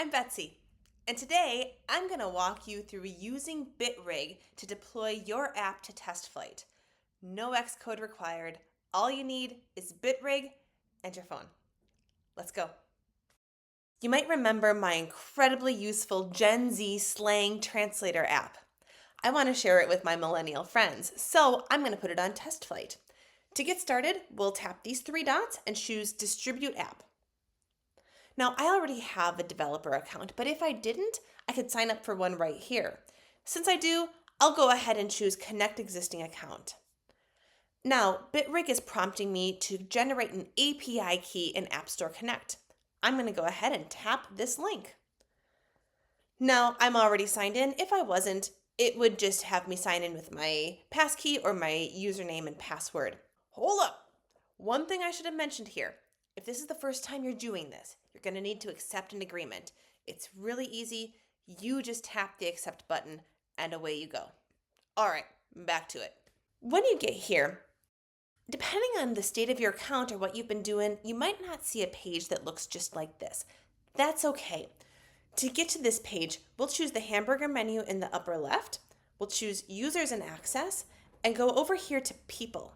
I'm Betsy, and today I'm going to walk you through using Bitrig to deploy your app to TestFlight. No Xcode required. All you need is Bitrig and your phone. Let's go. You might remember my incredibly useful Gen Z slang translator app. I want to share it with my millennial friends, so I'm going to put it on TestFlight. To get started, we'll tap these three dots and choose Distribute App. Now, I already have a developer account, but if I didn't, I could sign up for one right here. Since I do, I'll go ahead and choose Connect Existing Account. Now, Bitrig is prompting me to generate an API key in App Store Connect. I'm going to go ahead and tap this link. Now, I'm already signed in. If I wasn't, it would just have me sign in with my passkey or my username and password. Hold up! One thing I should have mentioned here. If this is the first time you're doing this, you're going to need to accept an agreement. It's really easy. You just tap the accept button and away you go. All right, back to it. When you get here, depending on the state of your account or what you've been doing, you might not see a page that looks just like this. That's okay. To get to this page, we'll choose the hamburger menu in the upper left. We'll choose Users and Access and go over here to People.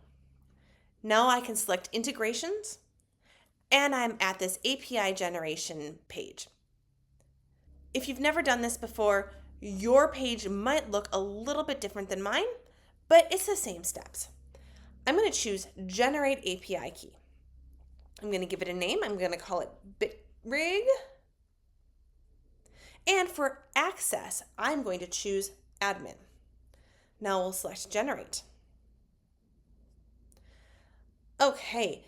Now I can select Integrations, and I'm at this API generation page. If you've never done this before, your page might look a little bit different than mine, but it's the same steps. I'm going to choose Generate API Key. I'm going to give it a name. I'm going to call it Bitrig. And for access, I'm going to choose Admin. Now we'll select Generate. Okay,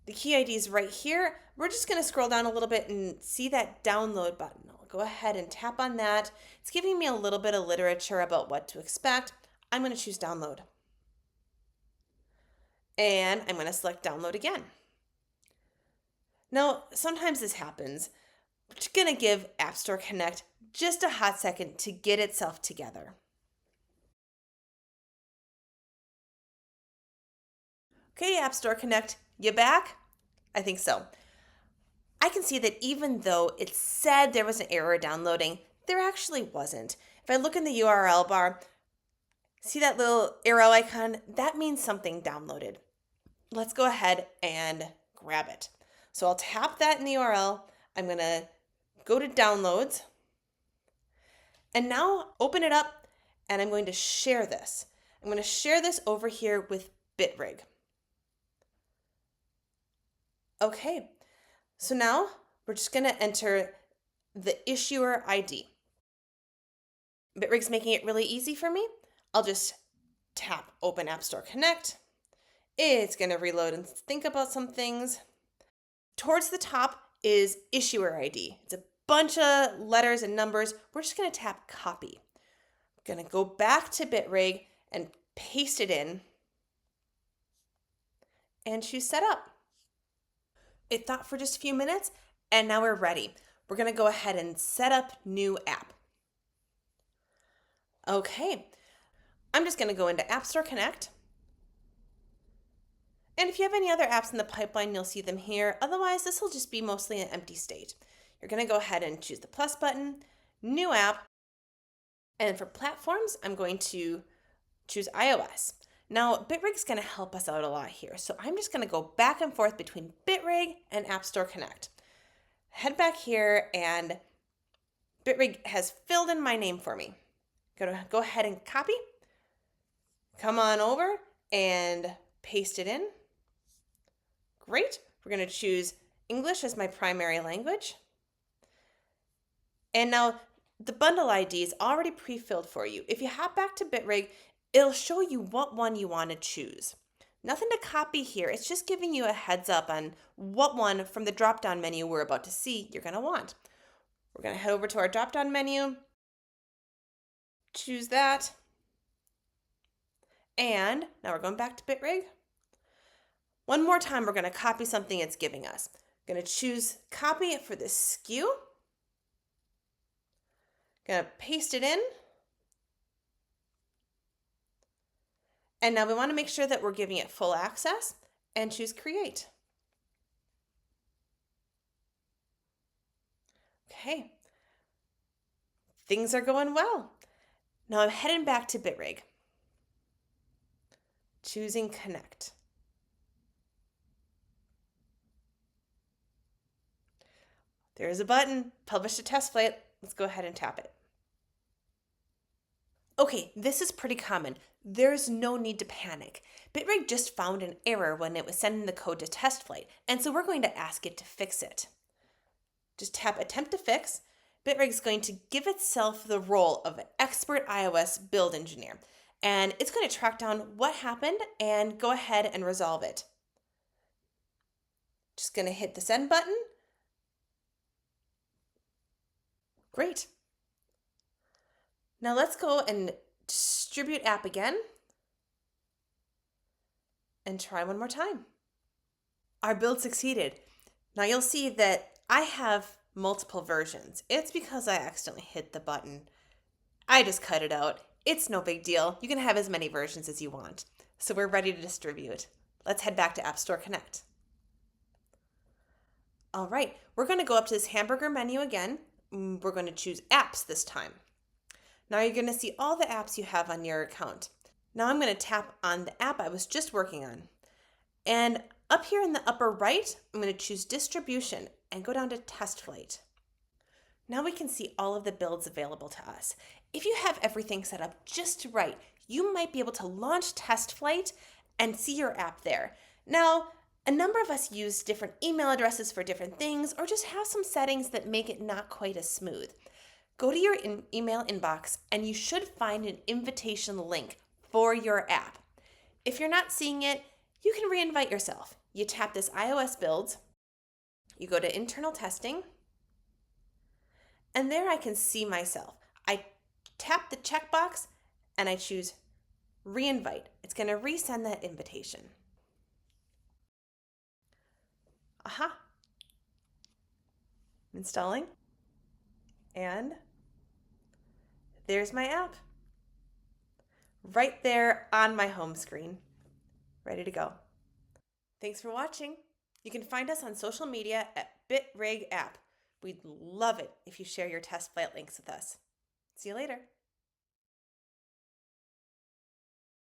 the key ID is right here. We're just going to scroll down a little bit and see that download button. I'll go ahead and tap on that. It's giving me a little bit of literature about what to expect. I'm going to choose download. And I'm going to select download again. Now, sometimes this happens. We're just going to give App Store Connect just a hot second to get itself together. Okay, App Store Connect, you back? I think so. I can see that even though it said there was an error downloading, there actually wasn't. If I look in the URL bar, see that little arrow icon? That means something downloaded. Let's go ahead and grab it. So I'll tap that in the URL. I'm going to go to Downloads. And now open it up, and I'm going to share this. I'm going to share this over here with Bitrig. Okay, so now we're just going to enter the issuer ID. Bitrig's making it really easy for me. I'll just tap Open App Store Connect. It's going to reload and think about some things. Towards the top is issuer ID. It's a bunch of letters and numbers. We're just going to tap Copy. I'm going to go back to Bitrig and paste it in and choose Set Up. It thought for just a few minutes, and now we're ready. We're going to go ahead and set up new app. Okay, I'm just going to go into App Store Connect. And if you have any other apps in the pipeline, you'll see them here. Otherwise, this will just be mostly an empty state. You're going to go ahead and choose the plus button, new app. And for platforms, I'm going to choose iOS. Now, Bitrig's going to help us out a lot here. So I'm just going to go back and forth between Bitrig and App Store Connect. Head back here, and Bitrig has filled in my name for me. Go ahead and copy. Come on over and paste it in. Great. We're going to choose English as my primary language. And now the bundle ID is already pre-filled for you. If you hop back to Bitrig, it'll show you what one you want to choose. Nothing to copy here. It's just giving you a heads up on what one from the drop-down menu we're about to see you're going to want. We're going to head over to our drop-down menu, choose that, and now we're going back to Bitrig. One more time, we're going to copy something it's giving us. Going to choose copy it for this SKU. Going to paste it in. And now we want to make sure that we're giving it full access and choose create. Okay, things are going well. Now I'm heading back to Bitrig. Choosing Connect. There's a button, Publish to TestFlight. Let's go ahead and tap it. Okay, this is pretty common. There's no need to panic. Bitrig just found an error when it was sending the code to TestFlight, and so we're going to ask it to fix it. Just tap Attempt to Fix. Bitrig's going to give itself the role of an expert iOS build engineer, and it's going to track down what happened and go ahead and resolve it. Just going to hit the Send button. Great. Now let's go and distribute app again and try one more time. Our build succeeded. Now you'll see that I have multiple versions. It's because I accidentally hit the button. I just cut it out. It's no big deal. You can have as many versions as you want. So we're ready to distribute. Let's head back to App Store Connect. All right, we're going to go up to this hamburger menu again. We're going to choose Apps this time. Now you're going to see all the apps you have on your account. Now I'm going to tap on the app I was just working on. And up here in the upper right, I'm going to choose Distribution and go down to TestFlight. Now we can see all of the builds available to us. If you have everything set up just right, you might be able to launch TestFlight and see your app there. Now, a number of us use different email addresses for different things or just have some settings that make it not quite as smooth. Go to your email inbox and you should find an invitation link for your app. If you're not seeing it, you can reinvite yourself. You tap this iOS build, you go to internal testing, and there I can see myself. I tap the checkbox and I choose reinvite. It's going to resend that invitation. Aha. Installing. And there's my app. Right there on my home screen. Ready to go. Thanks for watching. You can find us on social media at Bitrig App. We'd love it if you share your TestFlight links with us. See you later.